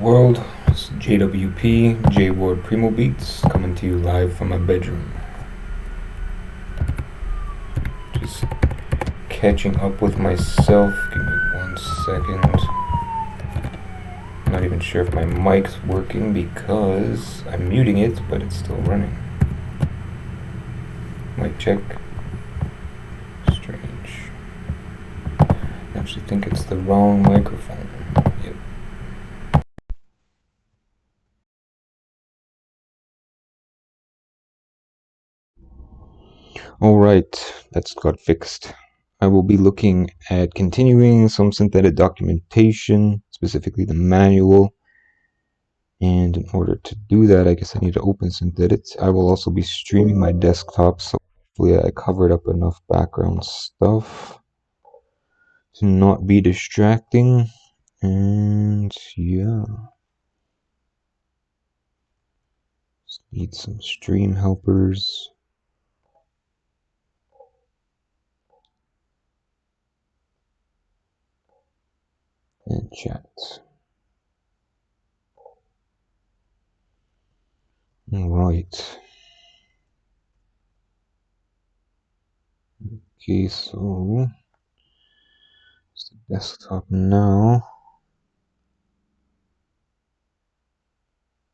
world? It's JWP, J Ward Primo Beats, coming to you live from my bedroom. Just catching up with myself. Give me 1 second. I'm not even sure if my mic's working because I'm muting it, but it's still running. Mic check. Strange. I actually think it's the wrong microphone. Yep. Alright, that's got fixed. I will be looking at continuing some SynthEdit documentation, specifically the manual. And in order to do that, I guess I need to open SynthEdit. I will also be streaming my desktop, so hopefully I covered up enough background stuff to not be distracting. And yeah. Just need some stream helpers. And chat. Alright. Okay, so it's the desktop now.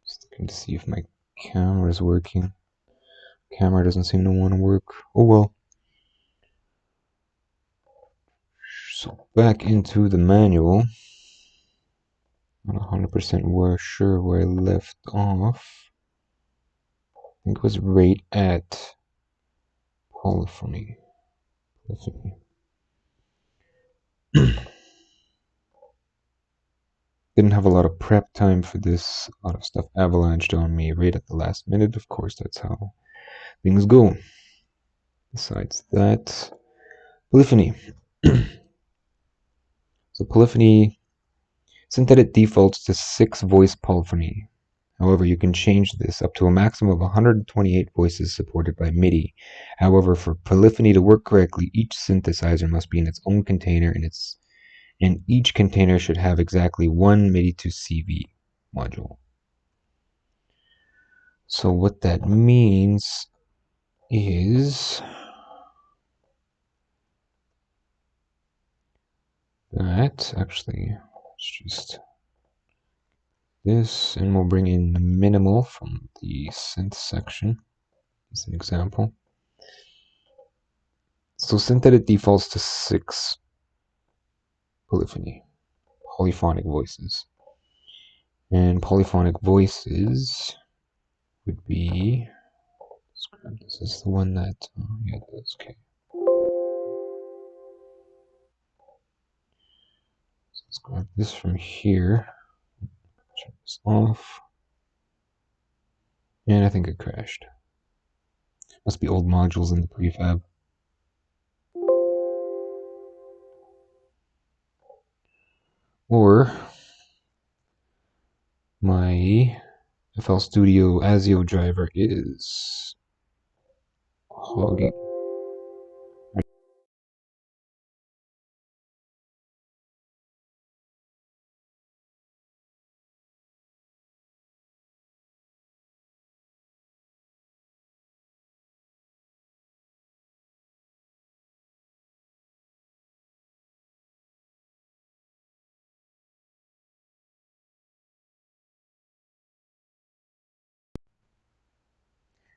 Just looking to see if my camera is working. Camera doesn't seem to want to work. Oh well. So back into the manual. Not 100% sure where I left off. I think it was right at Polyphony. Didn't have a lot of prep time for this. A lot of stuff avalanched on me right at the last minute. Of course, that's how things go. Besides that, Polyphony. So Polyphony, SynthEdit defaults to 6 voice polyphony. However, you can change this up to a maximum of 128 voices supported by MIDI. However, for Polyphony to work correctly, each synthesizer must be in its own container, and each container should have exactly one MIDI to CV module. So what that means is that, actually, let's just this, and we'll bring in the minimal from the synth section as an example. So SynthEdit defaults to 6 polyphonic voices. And polyphonic voices would be, let's grab this is the one that, yeah, that's okay. So let's grab this from here, turn this off, and I think it crashed. Must be old modules in the prefab. Or my Studio ASIO driver is hogging.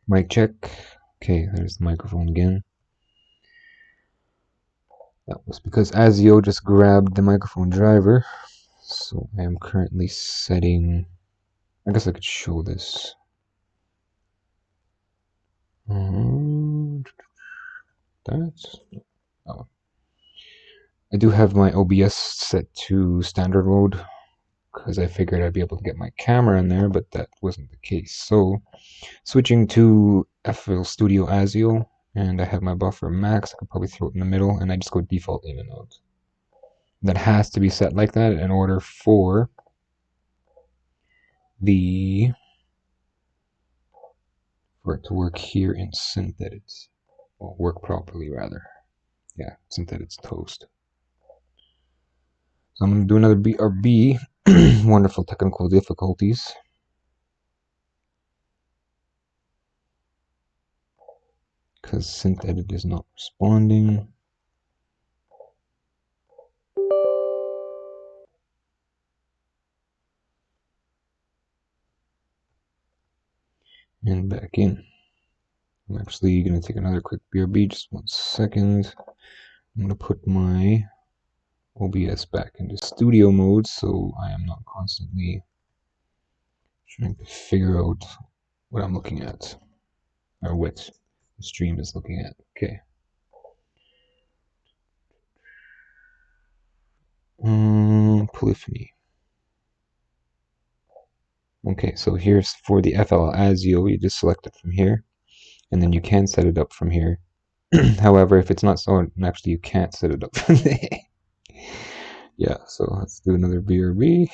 Mic check. Okay, there's the microphone again. That was because ASIO just grabbed the microphone driver. So I am currently setting, I guess I could show this. That's, oh. I do have my OBS set to standard mode because I figured I'd be able to get my camera in there, but that wasn't the case. So switching to FL Studio ASIO, and I have my buffer max. I could probably throw it in the middle, and I just go default in and out. That has to be set like that in order for it to work here in SynthEdit. Well, work properly rather. Yeah, SynthEdit's toast. So I'm gonna do another BRB wonderful technical difficulties. Because SynthEdit is not responding. And back in. I'm actually going to take another quick BRB, just 1 second. I'm going to put my OBS back into studio mode so I am not constantly trying to figure out what I'm looking at, or what the stream is looking at. Okay. Polyphony. Okay, so here's for the FL ASIO, you just select it from here, and then you can set it up from here. However, if it's not so, actually you can't set it up from there. Yeah, so let's do another BRB.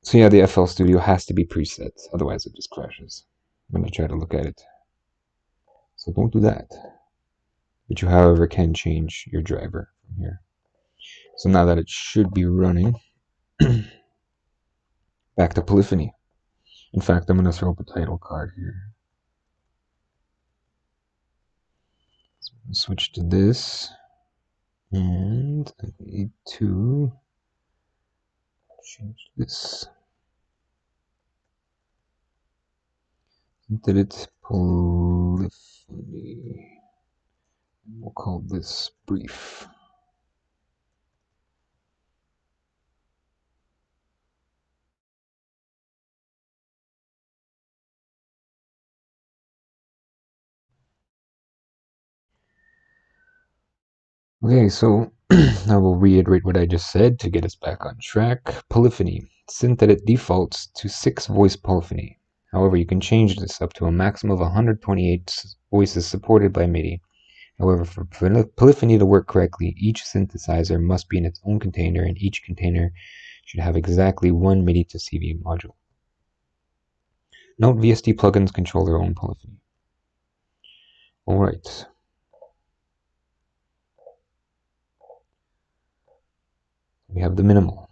So yeah, the FL Studio has to be preset, otherwise it just crashes when you try to look at it. So don't do that. But you, however, can change your driver from here. So now that it should be running, back to Polyphony. In fact, I'm going to throw up a title card here. So I'm going to switch to this, and I need to change this. SynthEdit Polyphony. We'll call this brief. Okay, so I will reiterate what I just said to get us back on track. Polyphony. SynthEdit defaults to 6 voice polyphony. However, you can change this up to a maximum of 128 voices supported by MIDI. However, for Polyphony to work correctly, each synthesizer must be in its own container, and each container should have exactly 1 MIDI to CV module. Note VST plugins control their own polyphony. Alright. We have the minimal.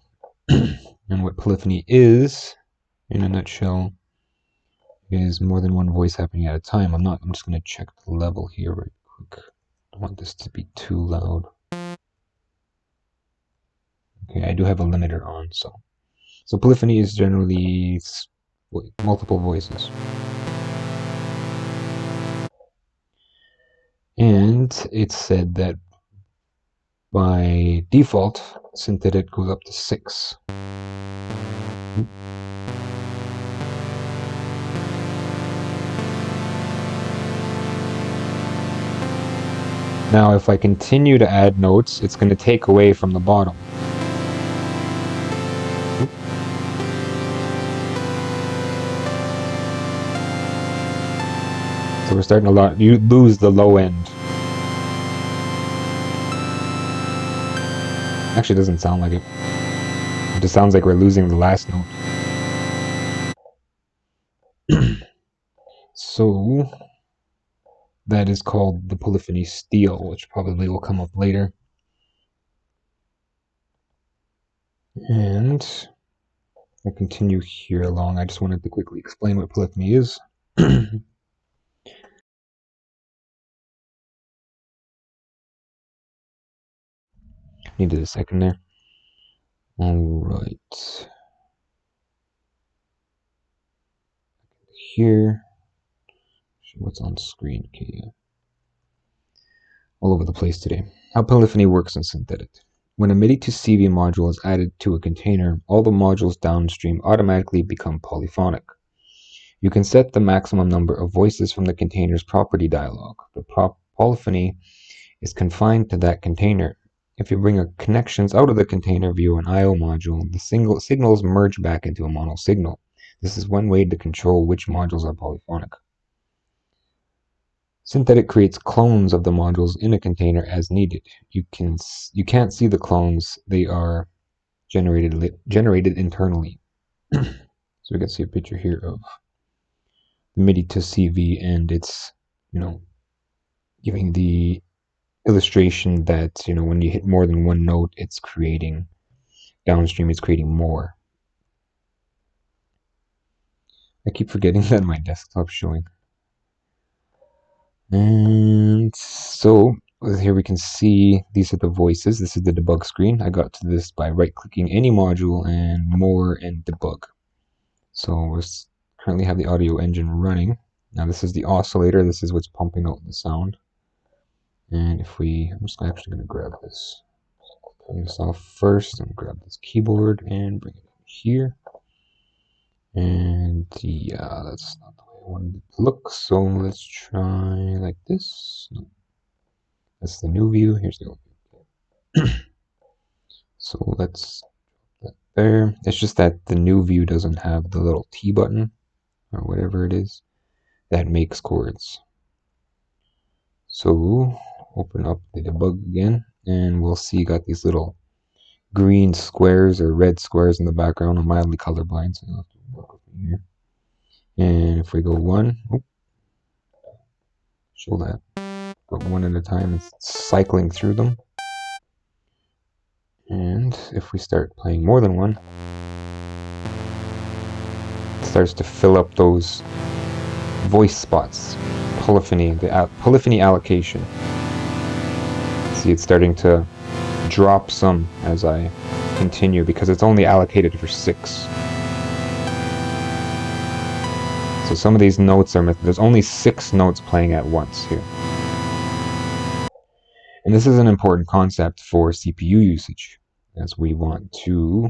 And what polyphony is, in a nutshell, is more than one voice happening at a time. I'm just going to check the level here right quick. I don't want this to be too loud. Okay, I do have a limiter on, so polyphony is generally multiple voices. And it's said that by default, SynthEdit goes up to 6. Now, if I continue to add notes, it's going to take away from the bottom. So we're starting you lose the low end. Actually, it doesn't sound like it. It just sounds like we're losing the last note. So that is called the polyphony steal, which probably will come up later. And I'll continue here along. I just wanted to quickly explain what polyphony is. Needed a second there. Alright. Here. What's on screen? Okay, yeah. All over the place today. How polyphony works in SynthEdit. When a MIDI to CV module is added to a container, all the modules downstream automatically become polyphonic. You can set the maximum number of voices from the container's property dialog. The polyphony is confined to that container. If you bring connections out of the container via an I/O module, the signals merge back into a mono signal. This is one way to control which modules are polyphonic. SynthEdit creates clones of the modules in a container as needed. You can't see the clones; they are generated internally. So we can see a picture here of the MIDI to CV, and it's giving the illustration that, when you hit more than one note, it's creating downstream, it's creating more. I keep forgetting that my desktop's showing. And so here we can see these are the voices. This is the debug screen. I got to this by right-clicking any module and more and debug. So we currently have the audio engine running. Now this is the oscillator. This is what's pumping out the sound. And if I'm just actually going to grab this. Turn this off first and grab this keyboard and bring it over here. And yeah, that's not the way I wanted it to look. So let's try like this. No. That's the new view. Here's the old view. So let's put that there. It's just that the new view doesn't have the little T button or whatever it is that makes chords. So open up the debug again, and we'll see you got these little green squares or red squares in the background. I'm mildly colorblind, so you'll have to work with me here. And if we go one, show that. But one at a time, it's cycling through them. And if we start playing more than one, it starts to fill up those voice spots. Polyphony, the polyphony allocation. See, it's starting to drop some as I continue because it's only allocated for 6. So some of these notes there's only 6 notes playing at once here. And this is an important concept for CPU usage, as we want to,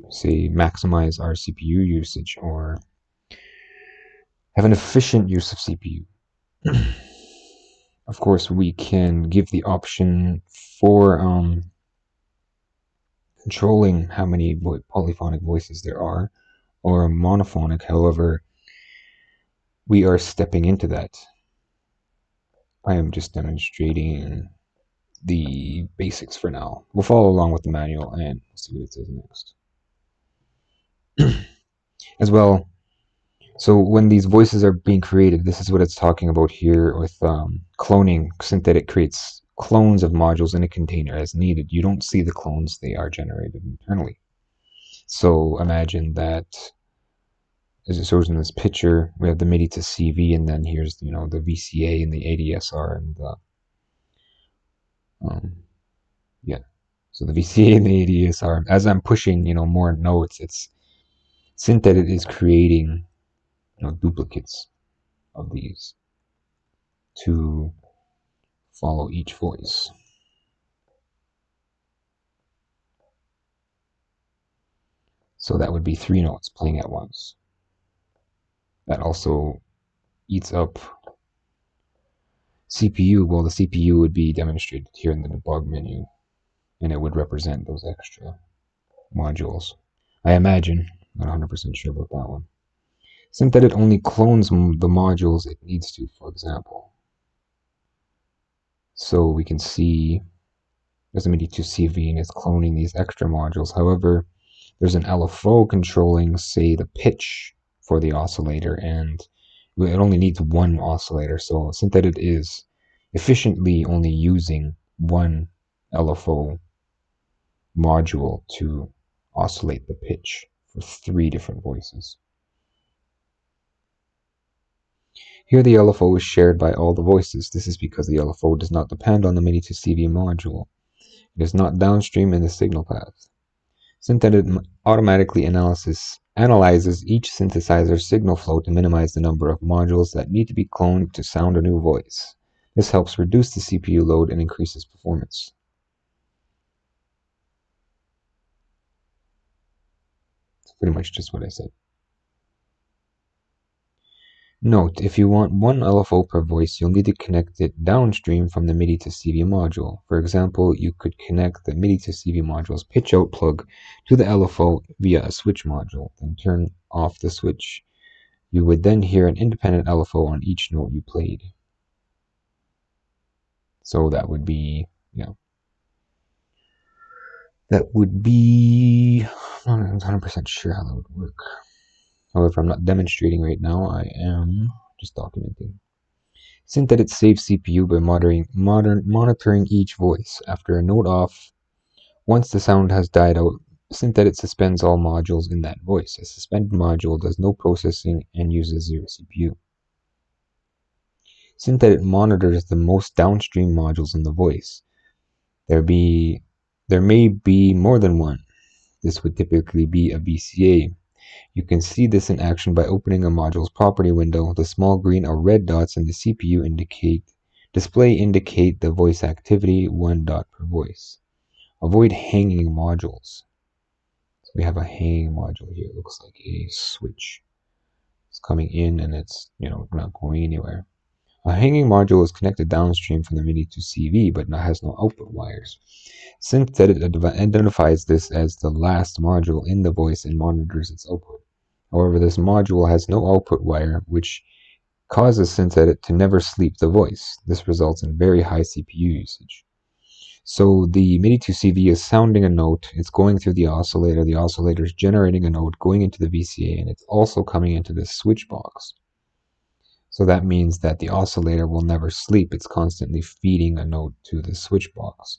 say, maximize our CPU usage or have an efficient use of CPU. Of course, we can give the option for controlling how many polyphonic voices there are, or monophonic. However, we are stepping into that. I am just demonstrating the basics for now. We'll follow along with the manual and see what it says next. As well, so when these voices are being created, this is what it's talking about here with cloning. SynthEdit creates clones of modules in a container as needed. You don't see the clones, they are generated internally. So imagine that, as it shows in this picture, we have the MIDI to CV, and then here's the VCA and the ADSR and the so the VCA and the ADSR. As I'm pushing more notes, it's SynthEdit is creating duplicates of these to follow each voice. So that would be 3 notes playing at once. That also eats up CPU. Well, the CPU would be demonstrated here in the debug menu, and it would represent those extra modules. I imagine. Not 100% sure about that one. SynthEdit only clones the modules it needs to, for example. So we can see there's a MIDI to CV and it's cloning these extra modules. However, there's an LFO controlling, say, the pitch for the oscillator, and it only needs one oscillator. So SynthEdit is efficiently only using one LFO module to oscillate the pitch for 3 different voices. Here the LFO is shared by all the voices. This is because the LFO does not depend on the MIDI to CV module. It is not downstream in the signal path. SynthEdit automatically analyzes each synthesizer's signal flow to minimize the number of modules that need to be cloned to sound a new voice. This helps reduce the CPU load and increases performance. That's pretty much just what I said. Note, if you want one LFO per voice, you'll need to connect it downstream from the MIDI to CV module. For example, you could connect the MIDI to CV module's pitch out plug to the LFO via a switch module, then turn off the switch. You would then hear an independent LFO on each note you played. So that would be, I'm not 100% sure how that would work. However, I'm not demonstrating right now, I am just documenting. SynthEdit saves CPU by monitoring each voice. After a note off, once the sound has died out, SynthEdit suspends all modules in that voice. A suspended module does no processing and uses 0 CPU. SynthEdit monitors the most downstream modules in the voice. There may be more than one. This would typically be a VCA. You can see this in action by opening a module's property window. The small green or red dots in the CPU display indicate the voice activity, 1 dot per voice. Avoid hanging modules. So we have a hanging module here. It looks like a switch. It's coming in and it's not going anywhere. A hanging module is connected downstream from the MIDI to CV, but has no output wires. SynthEdit identifies this as the last module in the voice and monitors its output. However, this module has no output wire, which causes SynthEdit to never sleep the voice. This results in very high CPU usage. So the MIDI to CV is sounding a note, it's going through the oscillator is generating a note, going into the VCA, and it's also coming into the switch box. So that means that the oscillator will never sleep. It's constantly feeding a note to the switch box.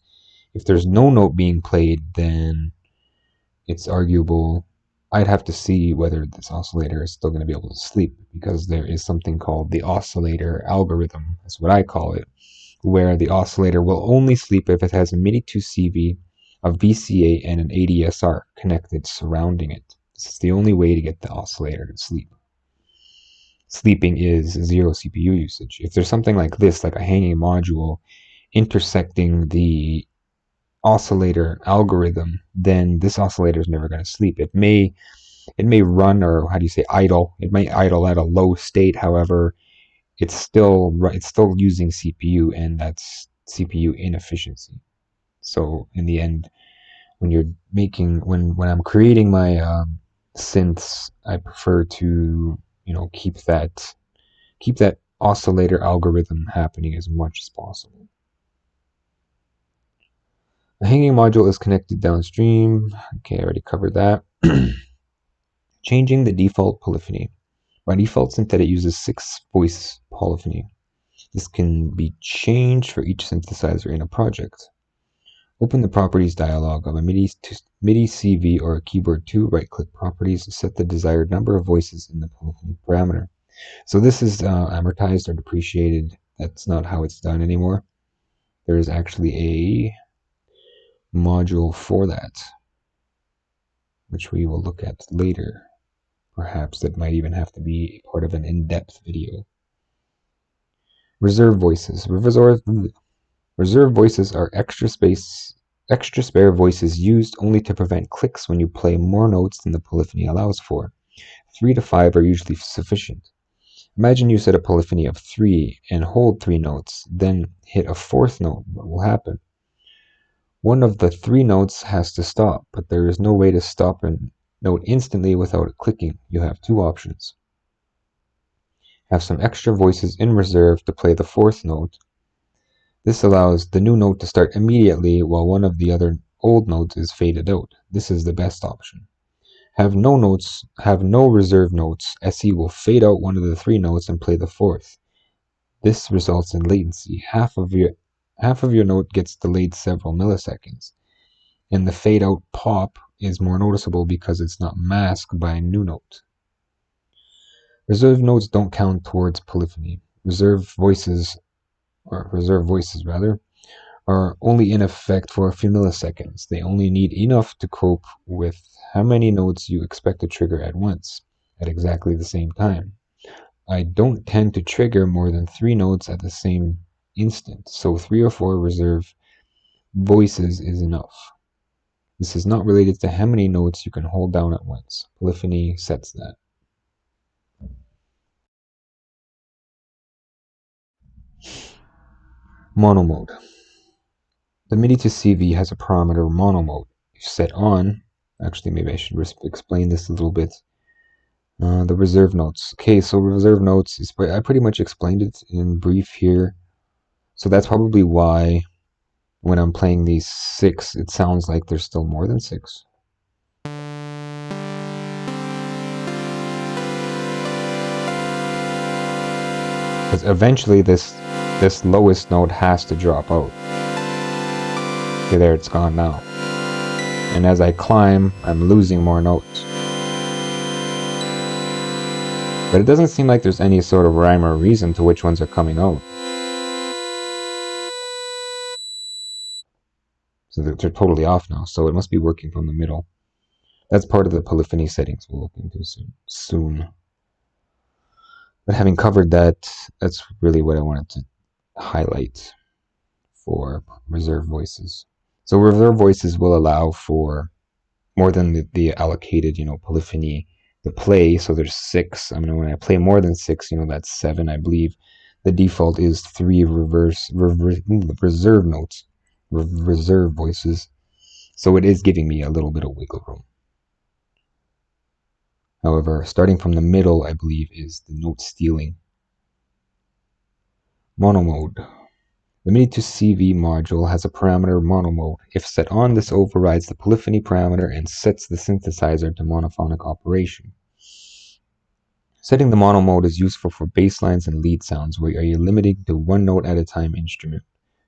If there's no note being played, then it's arguable. I'd have to see whether this oscillator is still going to be able to sleep, because there is something called the oscillator algorithm. That's what I call it, where the oscillator will only sleep if it has a MIDI to CV, a VCA, and an ADSR connected surrounding it. This is the only way to get the oscillator to sleep. Sleeping is 0 CPU usage. If there's something like this, like a hanging module intersecting the oscillator algorithm, then this oscillator is never going to sleep. It may run, or how do you say, idle. It may idle at a low state. However, it's still using CPU, and that's CPU inefficiency. So in the end, when I'm creating my synths, I prefer to keep that oscillator algorithm happening as much as possible. The hanging module is connected downstream. Okay, I already covered that. Changing the default polyphony. By default, SynthEdit uses 6-voice polyphony. This can be changed for each synthesizer in a project. Open the Properties dialog of a MIDI CV or a keyboard to right-click Properties, set the desired number of voices in the polyphony parameter. So this is amortized or depreciated. That's not how it's done anymore. There is actually a module for that, which we will look at later. Perhaps that might even have to be part of an in-depth video. Reserve voices. Reserve voices are extra spare voices used only to prevent clicks when you play more notes than the polyphony allows for. 3 to 5 are usually sufficient. Imagine you set a polyphony of 3 and hold 3 notes, then hit a 4th note. What will happen? One of the 3 notes has to stop, but there is no way to stop a note instantly without it clicking. You have 2 options. Have some extra voices in reserve to play the 4th note. This allows the new note to start immediately while one of the other old notes is faded out. This is the best option. Have no reserve notes. SE will fade out one of the 3 notes and play the 4th. This results in latency. Half of your note gets delayed several milliseconds, and the fade out pop is more noticeable because it's not masked by a new note. Reserve notes don't count towards polyphony. Reserve voices are only in effect for a few milliseconds. They only need enough to cope with how many notes you expect to trigger at once, at exactly the same time. I don't tend to trigger more than 3 notes at the same instant, so 3 or 4 reserve voices is enough. This is not related to how many notes you can hold down at once. Polyphony sets that. Mono mode. The MIDI to CV has a parameter mono mode. If set on, actually maybe I should explain this a little bit. The reserve notes. Okay, so reserve notes I pretty much explained it in brief here. So that's probably why when I'm playing these 6, it sounds like there's still more than 6. Because eventually this this lowest note has to drop out. Okay, there, it's gone now. And as I climb, I'm losing more notes. But it doesn't seem like there's any sort of rhyme or reason to which ones are coming out. So they're totally off now, so it must be working from the middle. That's part of the polyphony settings we'll look into soon. But having covered that, that's really what I wanted to highlight for reserve voices. So reserve voices will allow for more than the allocated, polyphony to play. So there's 6. I mean, when I play more than 6, that's 7, I believe. The default is 3 reserve notes, reserve voices. So it is giving me a little bit of wiggle room. However, starting from the middle, I believe, is the note stealing. Mono mode. The MIDI to CV module has a parameter mono mode. If set on, this overrides the polyphony parameter and sets the synthesizer to monophonic operation. Setting the mono mode is useful for bass lines and lead sounds, where you're limiting to one note at a time instrument.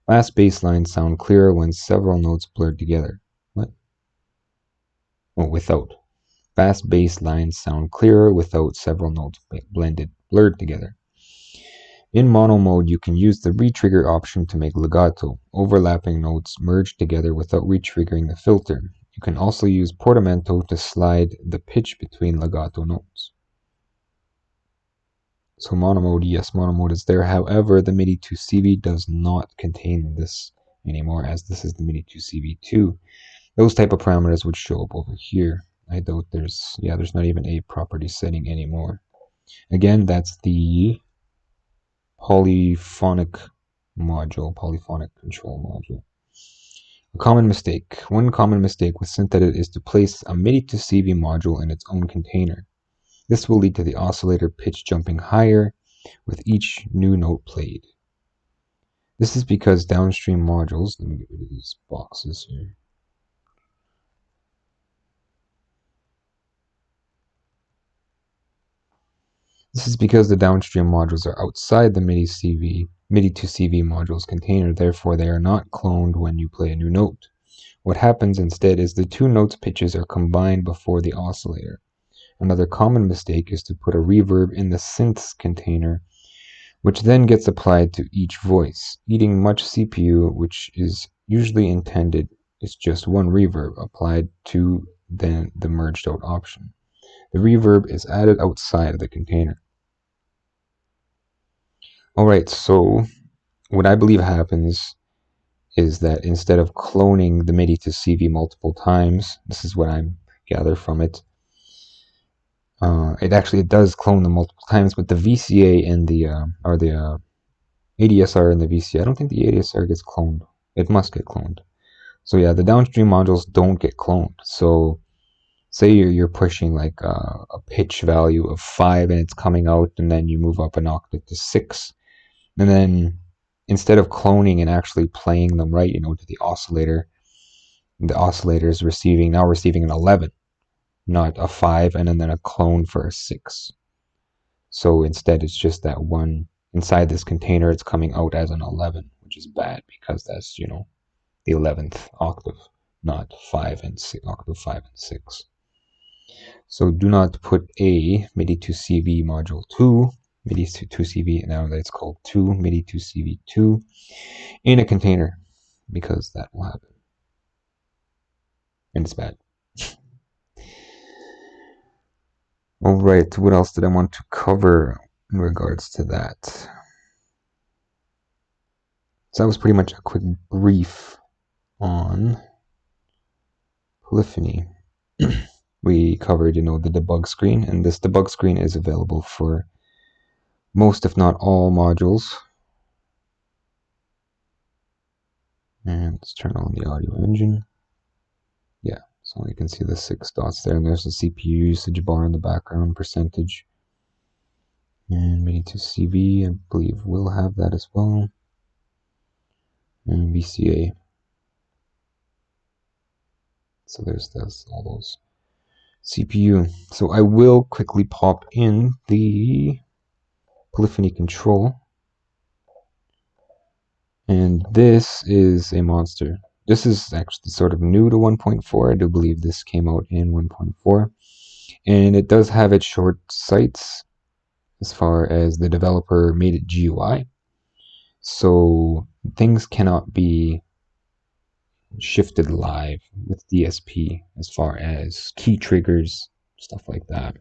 Fast bass lines sound clearer when several notes blurred together. What? Oh, without. Fast bass lines sound clearer without several notes blurred together. In mono mode, you can use the retrigger option to make legato, overlapping notes merged together without retriggering the filter. You can also use portamento to slide the pitch between legato notes. So mono mode, yes, mono mode is there. However, the MIDI to CV does not contain this anymore, as this is the MIDI to CV2. Those type of parameters would show up over here. I doubt there's not even a property setting anymore. Again, that's the polyphonic control module. One common mistake with SynthEdit is to place a MIDI to CV module in its own container. This will lead to the oscillator pitch jumping higher with each new note played. This is because downstream modules, let me get rid of these boxes here. This is because the downstream modules are outside the MIDI to CV module's container, therefore they are not cloned when you play a new note. What happens instead is the two notes' pitches are combined before the oscillator. Another common mistake is to put a reverb in the synth's container, which then gets applied to each voice, eating much CPU, which is usually intended is just one reverb applied to then the merged out option. The reverb is added outside of the container. Alright, so what I believe happens is that instead of cloning the MIDI to CV multiple times, this is what I'm gathered from it, it does clone them multiple times, but the VCA and the ADSR and the VCA, I don't think the ADSR gets cloned. It must get cloned. So yeah, the downstream modules don't get cloned. So say you're pushing like a pitch value of 5 and it's coming out, and then you move up an octave to 6, and then instead of cloning and actually playing them right, to the oscillator is receiving an 11, not a 5, and then a clone for a 6. So instead it's just that one inside this container, it's coming out as an 11, which is bad because that's, the 11th octave, not 5 and 6, octave 5 and 6. So do not put a MIDI to CV module 2, MIDI to CV, now that it's called 2, MIDI to CV 2, in a container, because that will happen. And it's bad. Alright, what else did I want to cover in regards to that? So that was pretty much a quick brief on polyphony. We covered, the debug screen, and this debug screen is available for most, if not all, modules. And let's turn on the audio engine. Yeah, so you can see the 6 dots there, and there's the CPU usage bar in the background, percentage. And MIDI to CV, I believe we'll have that as well. And VCA. So there's all those CPU. So I will quickly pop in the polyphony control. And this is a monster. This is actually sort of new to 1.4. I do believe this came out in 1.4. And it does have its short sights as far as the developer made it GUI. So things cannot be shifted live with DSP as far as key triggers, stuff like that.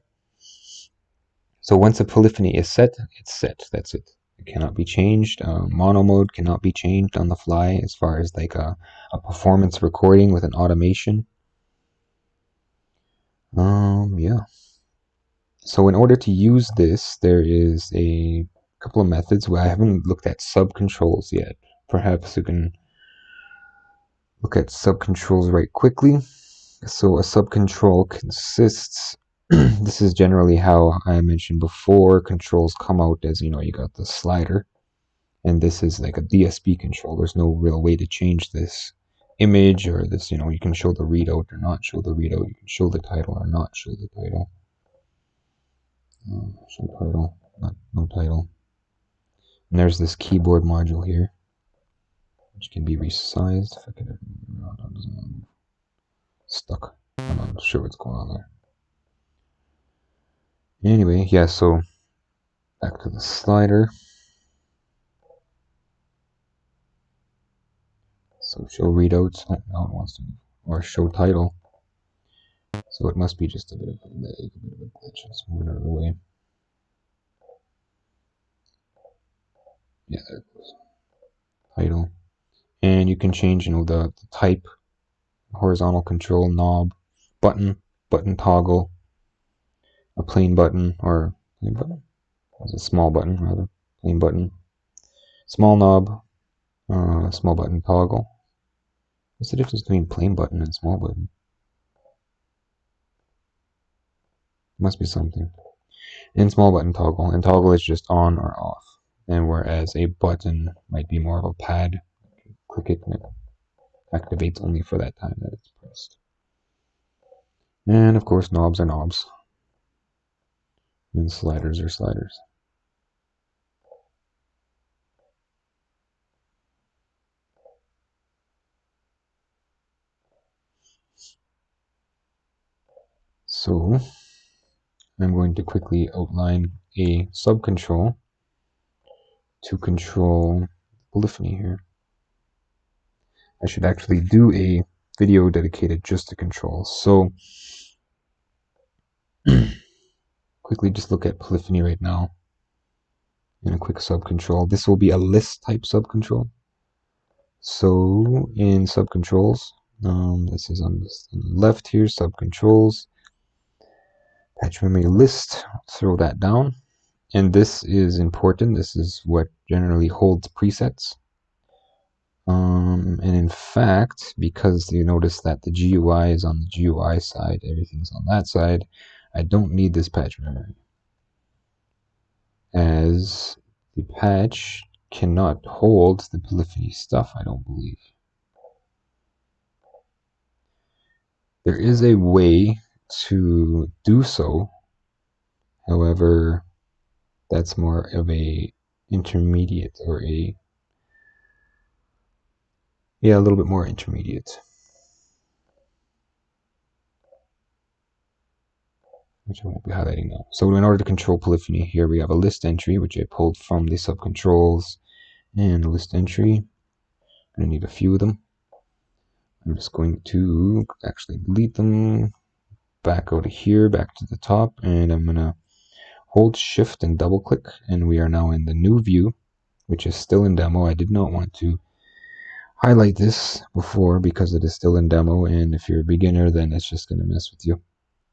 So once a polyphony is set, it's set. That's it. It cannot be changed. Mono mode cannot be changed on the fly as far as like a performance recording with an automation. Yeah. So in order to use this, there is a couple of methods. Well, I haven't looked at subcontrols yet. Perhaps you can look at subcontrols right quickly. So a subcontrol consists, this is generally how I mentioned before, controls come out as, you got the slider, and this is like a DSP control. There's no real way to change this image or this, you can show the readout or not show the readout. You can show the title or not show the title. Show title, no title. And there's this keyboard module here, which can be resized. If I can, stuck. I'm not sure what's going on there. Anyway, yeah, so back to the slider. So show readouts. Oh, now it wants to move. Or show title. So it must be just a bit of a lag, a bit of a glitch. Let's move it out of the way. Yeah, there it goes. Title. And you can change, the type, horizontal control, knob, button toggle, a plain button, or plain button? It's a small button, rather. Plain button. Small knob, small button toggle. What's the difference between plain button and small button? Must be something. And small button toggle. And toggle is just on or off. And whereas a button might be more of a pad, click it and it activates only for that time that it's pressed. And of course, knobs are knobs. And sliders are sliders. So I'm going to quickly outline a subcontrol to control polyphony here. I should actually do a video dedicated just to controls. So quickly just look at polyphony right now in a quick subcontrol. This will be a list type subcontrol. So in subcontrols, this is on the left here, subcontrols, patch memory list, throw that down. And this is important. This is what generally holds presets. And in fact, because you notice that the GUI is on the GUI side, everything's on that side, I don't need this patch memory, as the patch cannot hold the polyphony stuff, I don't believe. There is a way to do so, however, that's more of a intermediate or a little bit more intermediate, which I won't be highlighting now. So in order to control polyphony, here we have a list entry, which I pulled from the subcontrols, and a list entry. I'm going to need a few of them. I'm just going to actually delete them, back out of here, back to the top, and I'm going to hold shift and double click, and we are now in the new view, which is still in demo. I did not want to highlight this before because it is still in demo, and if you're a beginner, then it's just going to mess with you.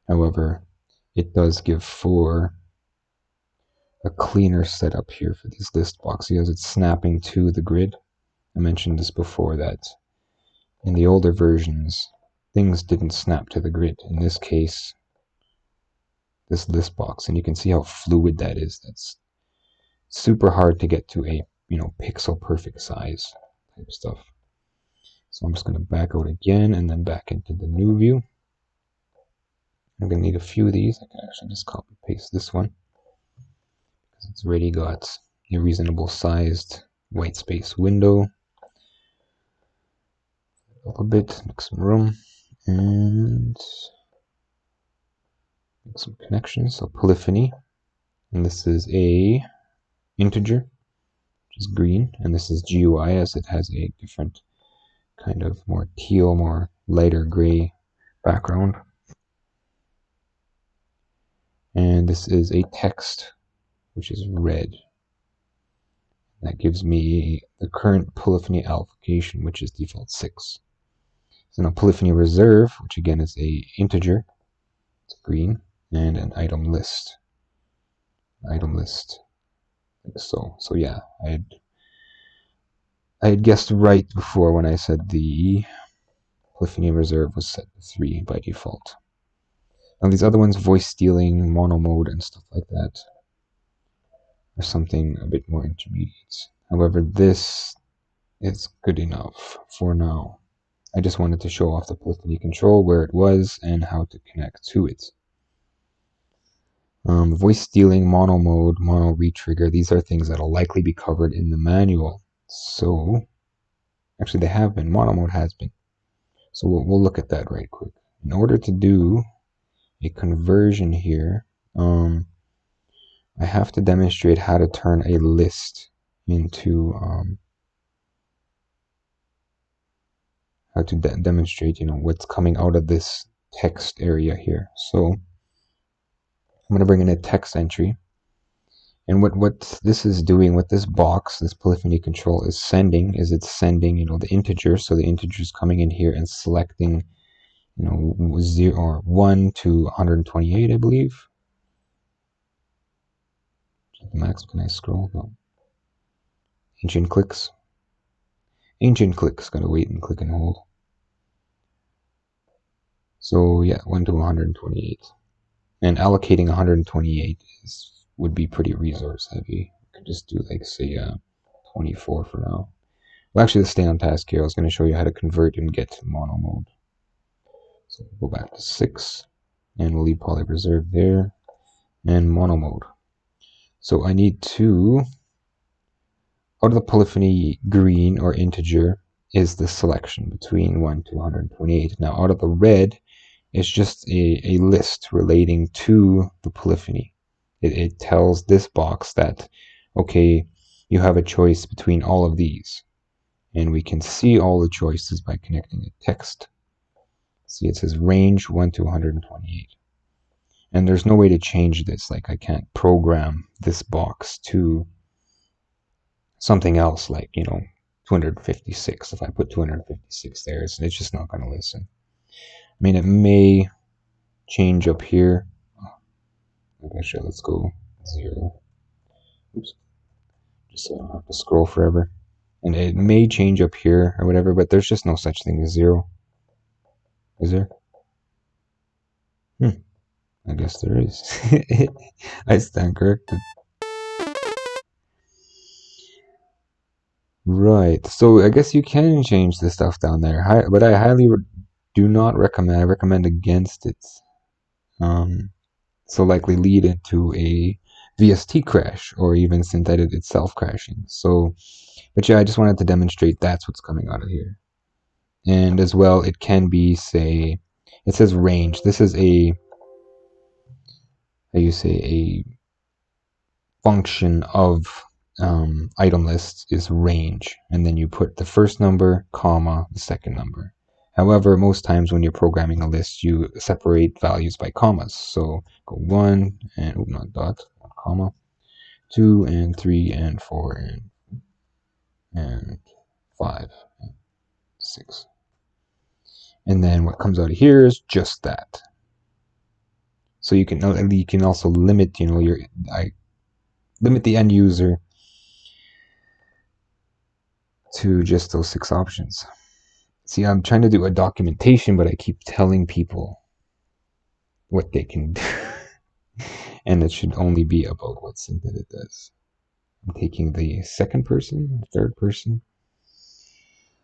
However, it does give for a cleaner setup here for this list box because it's snapping to the grid. I mentioned this before that in the older versions, things didn't snap to the grid. In this case, this list box, and you can see how fluid that is. That's super hard to get to a pixel perfect size type stuff. So I'm just going to back out again and then back into the new view. I'm going to need a few of these. I can actually just copy paste this one because it's already got a reasonable sized white space window. up a bit, make some room, and make some connections. So polyphony, and this is a integer, which is green, and this is GUI as it has a different kind of more teal, more lighter gray background. And this is a text, which is red. That gives me the current polyphony allocation, which is default 6. So now polyphony reserve, which again is a integer, it's green, and an item list. Item list, like so. So yeah, I had guessed right before when I said the polyphony reserve was set to 3 by default. Now these other ones, voice stealing, mono mode, and stuff like that, are something a bit more intermediate. However, this is good enough for now. I just wanted to show off the polyphony control, where it was, and how to connect to it. Voice stealing, mono mode, mono retrigger, these are things that will likely be covered in the manual. So, actually they have been, mono mode has been. So we'll look at that right quick. In order to do a conversion here, I have to demonstrate how to turn a list into, how to demonstrate, what's coming out of this text area here. So I'm going to bring in a text entry. And what this is doing, what this box, this polyphony control is sending, it's sending, the integer. So the integer is coming in here and selecting, 0 or 1 to 128, I believe. Max, can I scroll? No. Ancient clicks. Ancient clicks, gotta wait and click and hold. So yeah, 1 to 128. And allocating 128 would be pretty resource heavy. I could just do like, say, 24 for now. Well, actually, let's stay on task here. I was going to show you how to convert and get to mono mode. So we'll go back to 6, and we'll leave poly reserve there, and mono mode. So I need to, out of the polyphony green or integer is the selection between 1 to 128. Now out of the red, it's just a list relating to the polyphony. It tells this box that, okay, you have a choice between all of these. And we can see all the choices by connecting a text. See, it says range 1 to 128. And there's no way to change this. Like, I can't program this box to something else, like, 256. If I put 256 there, it's just not going to listen. I mean, it may change up here. Actually, let's go 0. Oops. Just so I don't have to scroll forever. And it may change up here or whatever, but there's just no such thing as 0. Is there? I guess there is. I stand corrected. Right. So I guess you can change the stuff down there, but I highly do not recommend. I recommend against it. So likely lead into a VST crash or even SynthEdit itself crashing. So, but yeah, I just wanted to demonstrate that's what's coming out of here. And as well, it can be, say, it says range. This is a, how you say, a function of item lists is range, and then you put the first number, comma, the second number. However, most times when you're programming a list, you separate values by commas. So go 1 and not dot, 1 comma, 2 and 3 and 4 and 5 and 6. And then what comes out of here is just that. So you can also limit, limit the end user to just those 6 options. See, I'm trying to do a documentation, but I keep telling people what they can do. And it should only be about what SynthEdit does. I'm taking the second person, third person.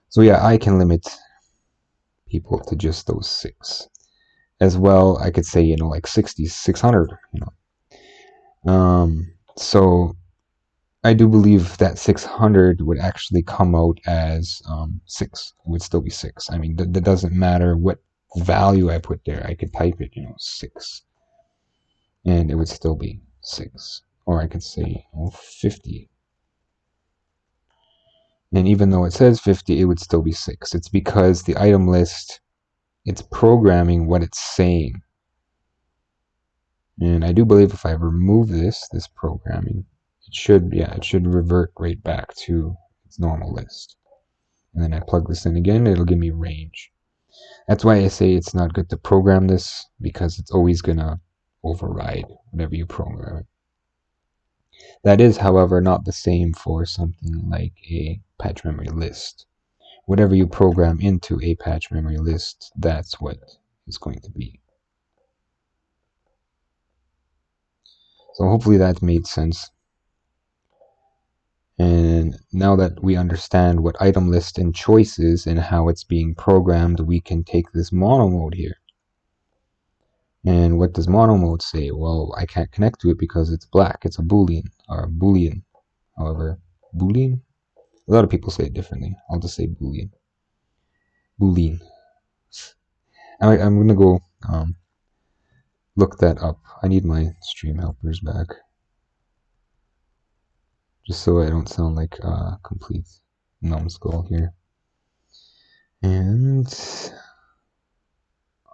So yeah, I can limit people to just those 6. As well, I could say, like 60, 600, So I do believe that 600 would actually come out as 6. It would still be 6. I mean, that doesn't matter what value I put there. I could type it, 6, and it would still be 6. Or I could say 50. And even though it says 50, it would still be 6. It's because the item list, it's programming what it's saying. And I do believe if I remove this programming, it should revert right back to its normal list. And then I plug this in again, it'll give me range. That's why I say it's not good to program this, because it's always gonna override whatever you program it. That is, however, not the same for something like a patch memory list. Whatever you program into a patch memory list, that's what it's going to be. So hopefully that made sense. And now that we understand what item list and choice is and how it's being programmed, we can take this mono mode here. And what does mono mode say? Well, I can't connect to it because it's black. It's a Boolean, or Boolean. However, Boolean? A lot of people say it differently. I'll just say Boolean. Boolean. I'm going to go look that up. I need my stream helpers back, just so I don't sound like a complete numbskull here. And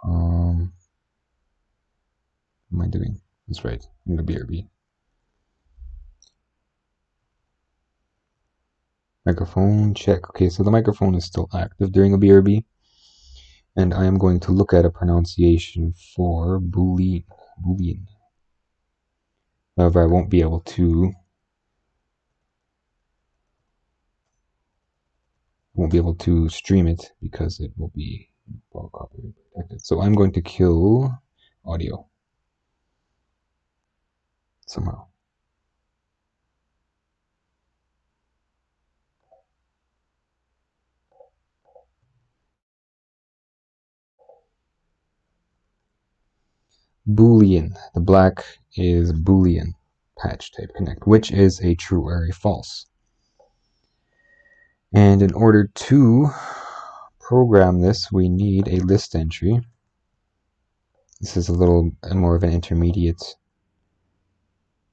what am I doing? That's right, I'm going to BRB. Microphone check. Okay, so the microphone is still active during a BRB. And I am going to look at a pronunciation for Boolean. However, I won't be able to stream it because it will be copyright protected. So I'm going to kill audio somehow. Boolean. The black is Boolean patch type connect, which is a true or a false. And in order to program this, we need a list entry. This is a little more of an intermediate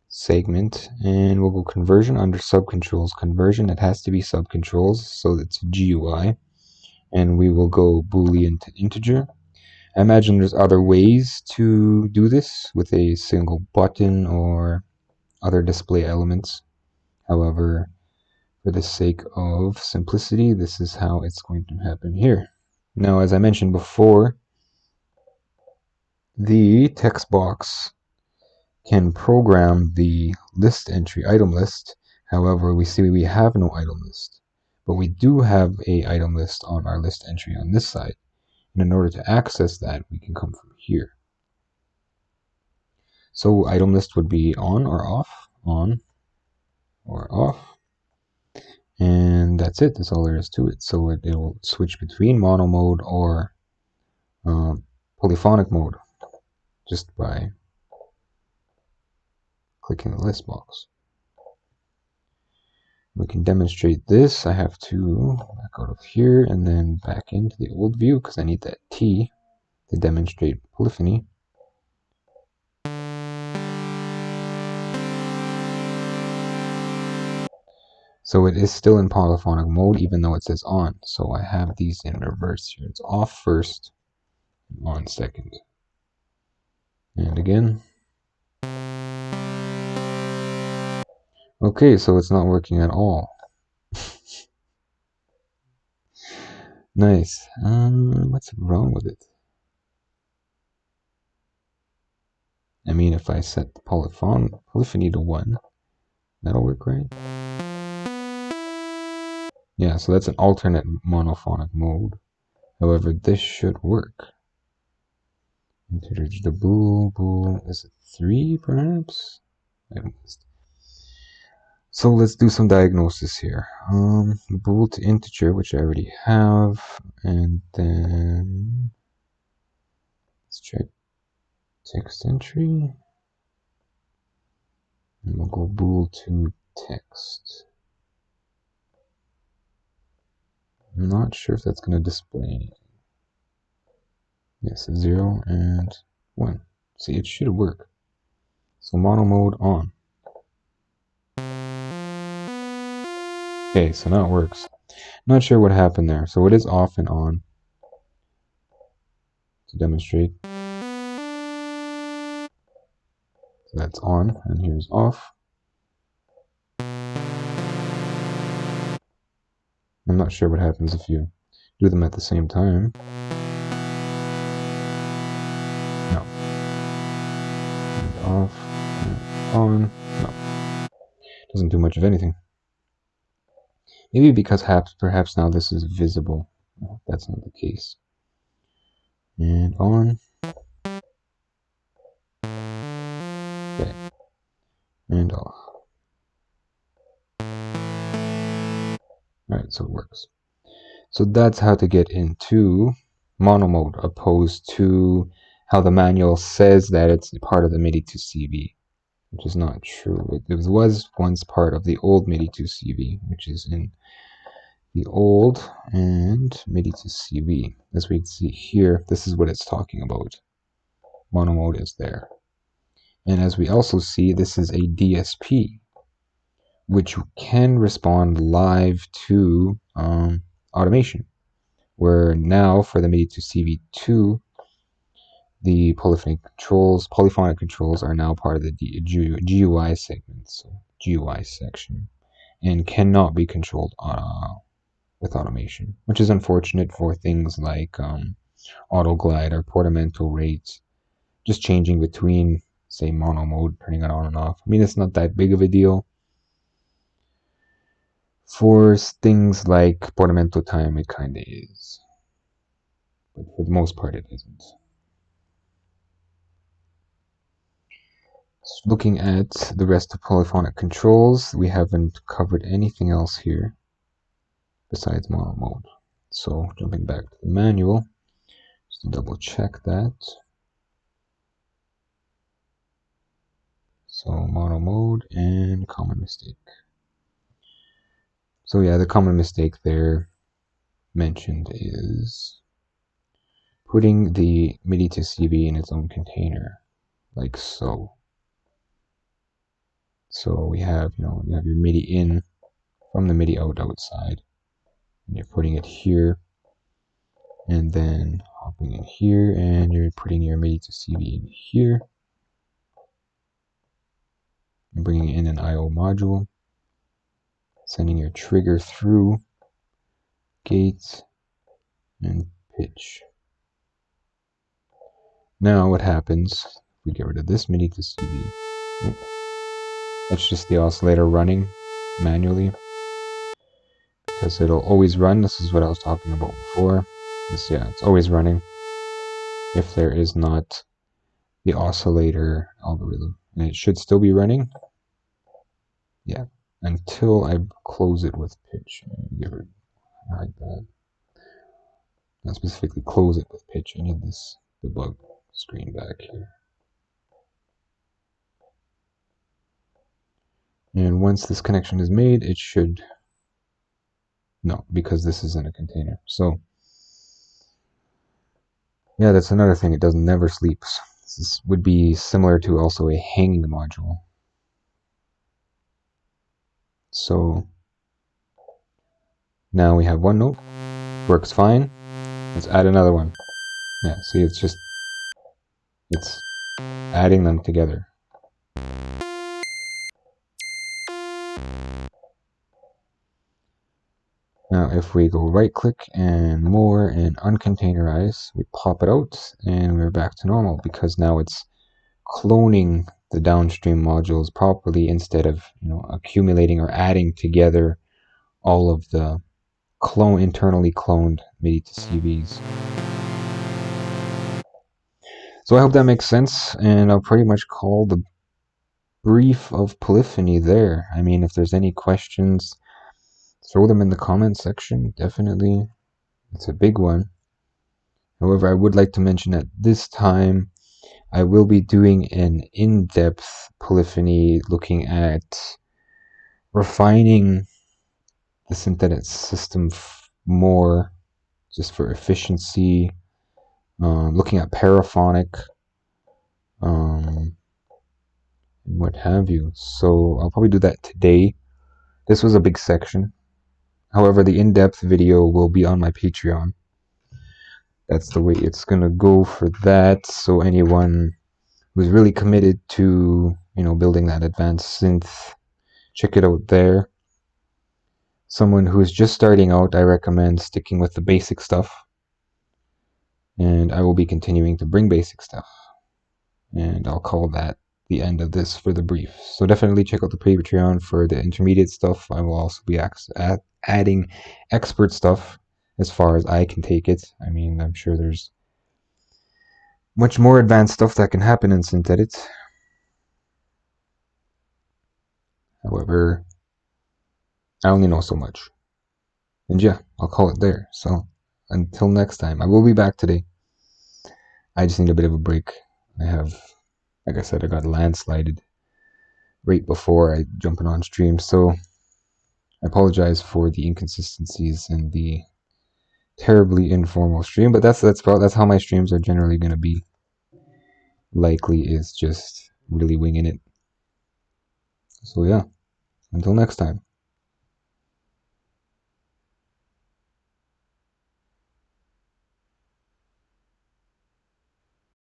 segment, and we'll go conversion under subcontrols. Conversion, it has to be subcontrols, so it's GUI. And we will go Boolean to integer. I imagine there's other ways to do this with a single button or other display elements. However, for the sake of simplicity, this is how it's going to happen here. Now, as I mentioned before, the text box can program the list entry item list. However, we see we have no item list, but we do have a item list on our list entry on this side. And in order to access that, we can come from here. So item list would be on or off, on or off, and that's it. That's all there is to it. So it will switch between mono mode or polyphonic mode just by clicking the list box. We can demonstrate this. I have to back out of here and then back into the old view because I need that T to demonstrate polyphony. So it is still in polyphonic mode even though it says on. So I have these in reverse here. It's off first, and on second. And again. Okay, so it's not working at all. Nice. What's wrong with it? I mean, if I set the polyphony to 1, that'll work, right? Yeah, so that's an alternate monophonic mode. However, this should work. Integer the bool, is it 3 perhaps? I missed. So let's do some diagnosis here. Bool to integer, which I already have, and then let's check text entry. And we'll go bool to text. I'm not sure if that's going to display anything. Yes, 0 and 1. See, it should work. So mono mode on. Okay, so now it works. Not sure what happened there. So it is off and on. To demonstrate. So that's on, and here's off. I'm not sure what happens if you do them at the same time. No. And off, and on. No. Doesn't do much of anything. Maybe because perhaps now this is visible. No, that's not the case. And on. Okay. And off. Alright, so it works. So that's how to get into mono mode, opposed to how the manual says that it's part of the MIDI to CV, which is not true. It was once part of the old MIDI to CV, which is in the old and MIDI to CV. As we can see here, this is what it's talking about. Mono mode is there. And as we also see, this is a DSP, which can respond live to automation, where now for the MIDI to CV2, the polyphonic controls are now part of the GUI segment, so GUI section, and cannot be controlled with automation, which is unfortunate for things like auto glide or portamento rates, just changing between, say, mono mode, turning it on and off. I mean, it's not that big of a deal. For things like portamento time, it kind of is. But for the most part, it isn't. Looking at the rest of polyphonic controls, we haven't covered anything else here besides mono mode. So jumping back to the manual, just to double check that. So mono mode and common mistake. So yeah, the common mistake there mentioned is putting the MIDI to CV in its own container, like so. So we have, you have your MIDI in from the MIDI out outside, and you're putting it here, and then hopping in here, and you're putting your MIDI to CV in here, and bringing in an I/O module, sending your trigger through gate and pitch. Now what happens if we get rid of this MIDI to CV? That's just the oscillator running manually, because it'll always run. This is what I was talking about before. Yeah, it's always running if there is not the oscillator algorithm, and it should still be running. Yeah, until I close it with pitch. Hide that. Not specifically close it with pitch. I need this debug screen back here. And once this connection is made, it should... No, because this is in a container. So, yeah, that's another thing. It never sleeps. This would be similar to also a hanging module. So, now we have one note. Works fine. Let's add another one. Yeah, see, it's adding them together. Now if we go right click and more and uncontainerize, we pop it out and we're back to normal, because now it's cloning the downstream modules properly instead of accumulating or adding together all of the internally cloned MIDI to CVs. So I hope that makes sense, and I'll pretty much call the brief of Polyphony there. I mean, if there's any questions, throw them in the comment section, definitely. It's a big one. However, I would like to mention at this time, I will be doing an in-depth Polyphony looking at refining the SynthEdit system more, just for efficiency, looking at paraphonic, what have you. So I'll probably do that today. This was a big section. However, the in-depth video will be on my Patreon. That's the way it's gonna go for that. So anyone who's really committed to, building that advanced synth, check it out there. Someone who's just starting out, I recommend sticking with the basic stuff. And I will be continuing to bring basic stuff. And I'll call that the end of this for the brief. So definitely check out the Patreon for the intermediate stuff. I will also be adding expert stuff as far as I can take it. I mean, I'm sure there's much more advanced stuff that can happen in SynthEdit. However, I only know so much. And yeah, I'll call it there. So until next time, I will be back today. I just need a bit of a break. Like I said, I got landslided right before I jumping on stream. So I apologize for the inconsistencies and the terribly informal stream, but that's how my streams are generally going to be. Likely is just really winging it. So yeah, until next time.